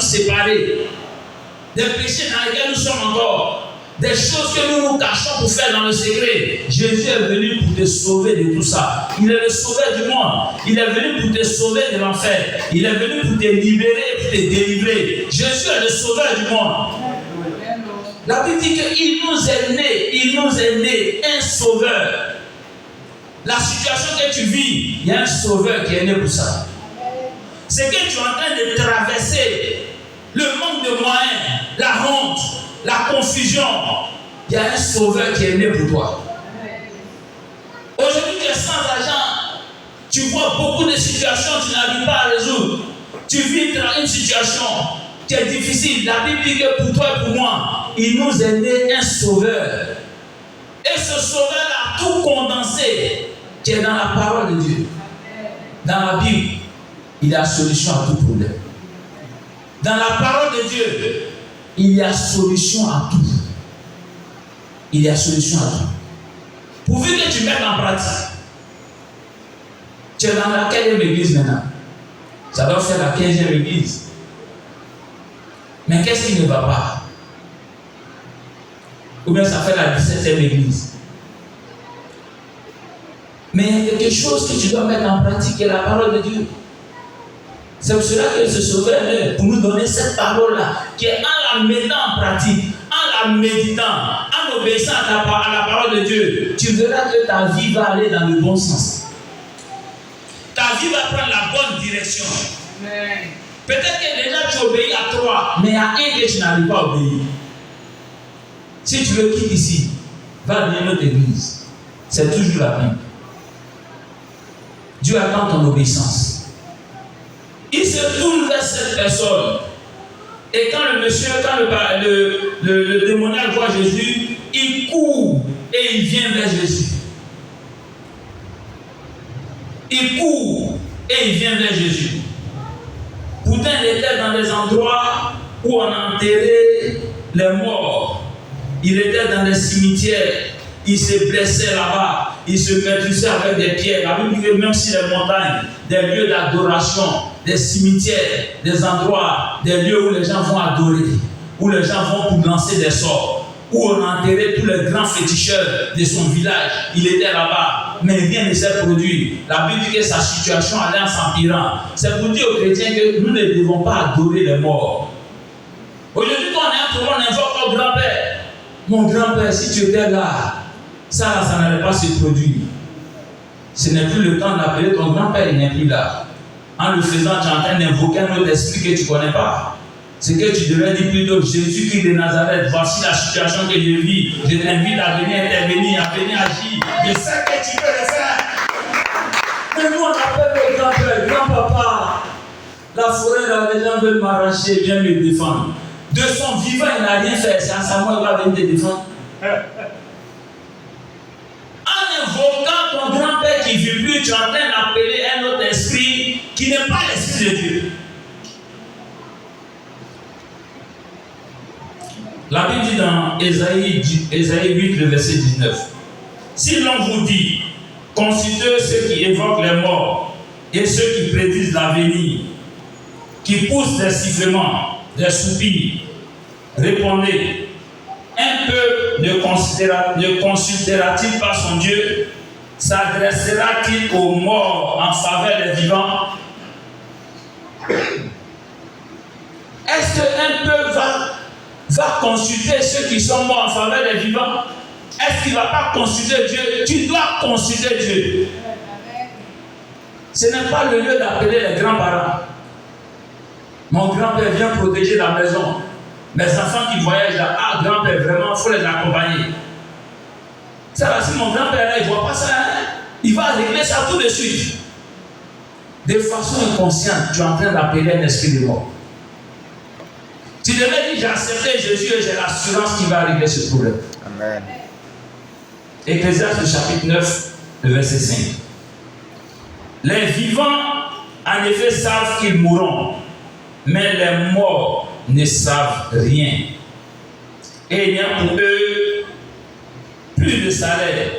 séparés, des péchés dans lesquels nous sommes encore, des choses que nous nous cachons pour faire dans le secret. Jésus est venu pour te sauver de tout ça. Il est le sauveur du monde. Il est venu pour te sauver de l'enfer. Il est venu pour te libérer et pour te délivrer. Jésus est le sauveur du monde. La Bible dit qu'il nous est né un sauveur. La situation que tu vis, il y a un sauveur qui est né pour ça. C'est que tu es en train de traverser le manque de moyens, la honte, la confusion. Il y a un sauveur qui est né pour toi. Aujourd'hui, tu es sans argent. Tu vois beaucoup de situations que tu n'arrives pas à résoudre. Tu vis dans une situation qui est difficile. La Bible dit que pour toi et pour moi, il nous est né un sauveur. Et ce sauveur a tout condensé qui est dans la parole de Dieu. Dans la Bible, il y a solution à tout problème. Dans la parole de Dieu, il y a solution à tout. Il y a solution à tout. Pourvu que tu mettes en pratique. Tu es dans la 15e église maintenant. Ça doit faire la 15e église. Mais qu'est-ce qui ne va pas? Ou bien ça fait la 17e église. Mais il y a quelque chose que tu dois mettre en pratique, qui est la parole de Dieu. C'est pour cela que ce sauveur est pour nous donner cette parole-là, qui est en la mettant en pratique, en la méditant, en obéissant à la parole de Dieu. Tu verras que ta vie va aller dans le bon sens. Ta vie va prendre la bonne direction. Peut-être que déjà tu obéis à 3, mais à un que tu n'arrives pas à obéir. Si tu veux quitter ici, va dans une autre église. C'est toujours la Bible. Dieu attend ton obéissance. Il se tourne vers cette personne. Et quand le monsieur, quand le démoniaque voit Jésus, il court et il vient vers Jésus. Il court et il vient vers Jésus. Pourtant, il était dans des endroits où on enterrait les morts. Il était dans des cimetières. Il se blessait là-bas. Il se maîtrisait avec des pierres. La Bible dit que même si les montagnes, des lieux d'adoration, des cimetières, des endroits, des lieux où les gens vont adorer, où les gens vont pour lancer des sorts, où on enterrait tous les grands féticheurs de son village. Il était là-bas, mais rien ne s'est produit. La Bible dit que sa situation allait en s'empirant. C'est pour dire aux chrétiens que nous ne devons pas adorer les morts. Aujourd'hui, quand on est un problème, on invoque notre grand-père. Mon grand-père, si tu étais là, ça n'allait pas se produire. Ce n'est plus le temps d'appeler ton grand-père, il n'est plus là. En le faisant, tu es en train d'invoquer un autre esprit que tu ne connais pas. C'est que tu devrais dire plutôt Jésus-Christ de Nazareth, voici la situation que je vis. Je t'invite à venir intervenir, à venir agir. Je sais que tu peux le faire. Mais nous, on appelle le grand-père, grand-papa. La forêt, là, les gens veulent m'arracher, viens me défendre. De son vivant, il n'a rien fait. C'est à Samuel qui va venir te défendre. En invoquant ton grand-père qui ne vit plus, tu es en train d'appeler un autre esprit qui n'est pas l'esprit de Dieu. La Bible dit dans Ésaïe 8, le verset 19. Si l'on vous dit, consultez ceux qui évoquent les morts et ceux qui prédisent l'avenir, qui poussent des sifflements, des soupirs, répondez, un peuple ne consultera-t-il pas son Dieu? S'adressera-t-il aux morts en faveur des vivants? Est-ce qu'un peuple va consulter ceux qui sont morts en faveur des vivants? Est-ce qu'il ne va pas consulter Dieu? Tu dois consulter Dieu. Ce n'est pas le lieu d'appeler les grands-parents. Mon grand-père vient protéger la maison. Mes enfants qui voyagent là, ah, grand-père, vraiment, il faut les accompagner. Ça va, si mon grand-père là, il ne voit pas ça, hein, il va régler ça tout de suite. De façon inconsciente, tu es en train d'appeler un esprit de mort. Tu devais dire, j'ai accepté Jésus et j'ai l'assurance qu'il va régler ce problème. Amen. Ecclésiaste chapitre 9, le verset 5. Les vivants, en effet, savent qu'ils mourront, mais les morts ne savent rien. Et il n'y a pour eux plus de salaire,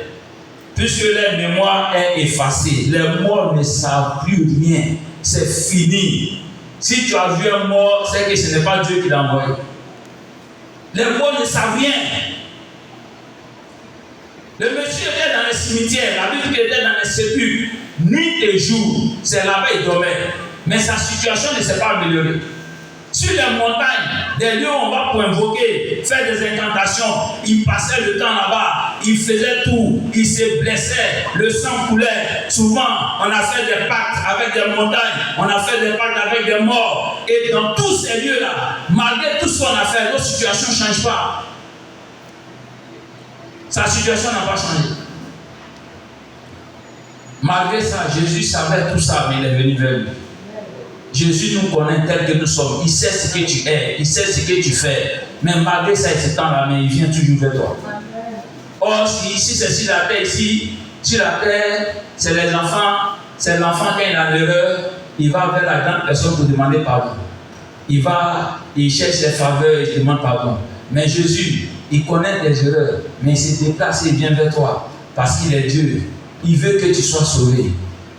puisque leur mémoire est effacée. Les morts ne savent plus rien. C'est fini. Si tu as vu un mort, c'est que ce n'est pas Dieu qui l'a envoyé. Les morts ne savent rien. Le monsieur était dans le cimetière, la Bible qu'il était dans les sépulcres, nuit et jour, c'est là-bas il dormait. Mais sa situation ne s'est pas améliorée. Sur les montagnes, des lieux où on va pour invoquer, faire des incantations, il passait le temps là-bas, il faisait tout, il se blessait, le sang coulait. Souvent, on a fait des pactes avec des montagnes, on a fait des pactes avec des morts. Et dans tous ces lieux-là, malgré tout ce qu'on a fait, notre situation ne change pas. Sa situation n'a pas changé. Malgré ça, Jésus savait tout ça, mais il est venu vers lui. Jésus nous connaît tel que nous sommes. Il sait ce que tu es, il sait ce que tu fais. Mais malgré ça, il s'étend la main, il vient toujours vers toi. Or, si c'est sur la terre, ici, sur la terre, c'est les enfants, c'est l'enfant qui a l'erreur, il va vers la grande personne pour demander pardon. Il cherche les faveurs, il demande pardon. Mais Jésus, il connaît tes erreurs, mais il se déplace et il vient vers toi. Parce qu'il est Dieu. Il veut que tu sois sauvé.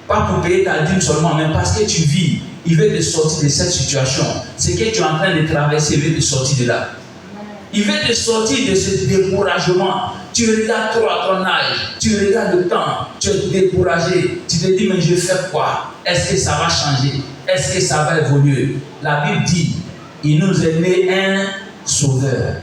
Pas pour payer ta dîme seulement, mais parce que tu vis. Il veut te sortir de cette situation. Ce que tu es en train de traverser, il veut te sortir de là. Il veut te sortir de ce découragement. Tu regardes trop à ton âge, tu regardes le temps, tu es découragé. Tu te dis, mais je fais quoi? Est-ce que ça va changer? Est-ce que ça va évoluer? La Bible dit, il nous est né un sauveur.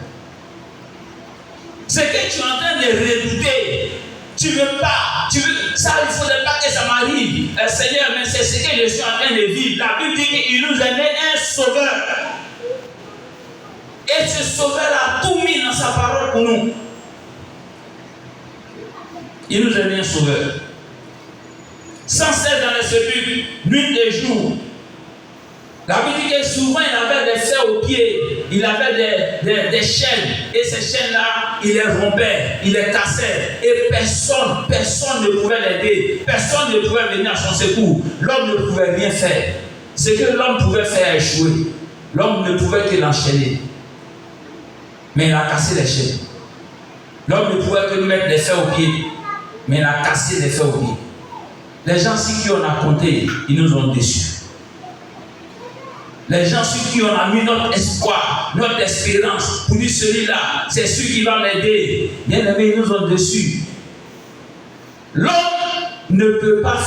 Ce que tu es en train de redouter, tu ne veux pas, ça il ne faudrait pas que ça m'arrive. Seigneur, mais c'est ce que je suis en train de vivre. La Bible dit qu'il nous a donné un sauveur. Et ce sauveur a tout mis dans sa parole pour nous. Il nous a donné un sauveur. Sans cesse dans les sépulcres, nuit et jour. La Bible dit que souvent il avait des fers aux pieds, il avait des chaînes, et ces chaînes-là, il les rompait, il les cassait, et personne ne pouvait l'aider, personne ne pouvait venir à son secours. L'homme ne pouvait rien faire. Ce que l'homme pouvait faire échouer, l'homme ne pouvait que l'enchaîner. Mais il a cassé les chaînes. L'homme ne pouvait que lui mettre des fers aux pieds, mais il a cassé les fers aux pieds. Les gens sur qui on a compté, ils nous ont déçus. Les gens sur qui on a mis notre espoir, notre espérance, pour dire celui-là, c'est celui qui va m'aider. Bien aimé, ils nous ont déçus. L'homme ne peut pas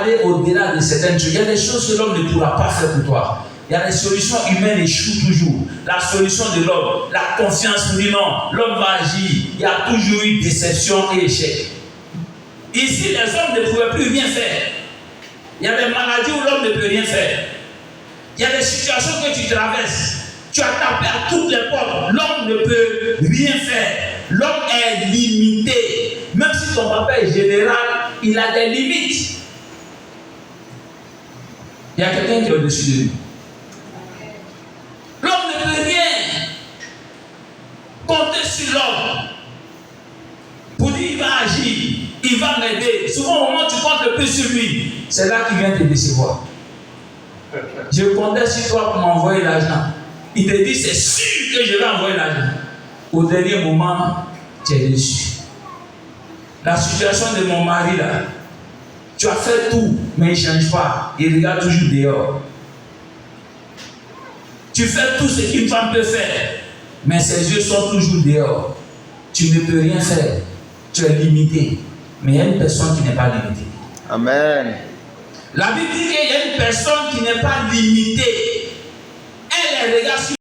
aller au-delà de certaines choses. Il y a des choses que l'homme ne pourra pas faire pour toi. Il y a des solutions humaines échouent toujours. La solution de l'homme, la confiance nous dit non, l'homme va agir. Il y a toujours eu déception et échec. Ici, les hommes ne pouvaient plus rien faire. Il y a des maladies où l'homme ne peut rien faire. Il y a des situations que tu traverses. Tu as tapé à toutes les portes. L'homme ne peut rien faire. L'homme est limité. Même si ton papa est général, il a des limites. Il y a quelqu'un qui est au-dessus de lui. L'homme ne peut rien. Compter sur l'homme. Pour dire il va agir. Il va m'aider. Souvent, au moment où tu comptes le plus sur lui, c'est là qu'il vient te décevoir. Je comptais sur toi pour m'envoyer l'argent. Il te dit, c'est sûr que je vais envoyer l'argent. Au dernier moment, tu es déçu. La situation de mon mari là, tu as fait tout, mais il ne change pas. Il regarde toujours dehors. Tu fais tout ce qu'une femme peut faire, mais ses yeux sont toujours dehors. Tu ne peux rien faire. Tu es limité. Mais il y a une personne qui n'est pas limitée. Amen. La Bible dit qu'il y a une personne qui n'est pas limitée. Elle regarde sur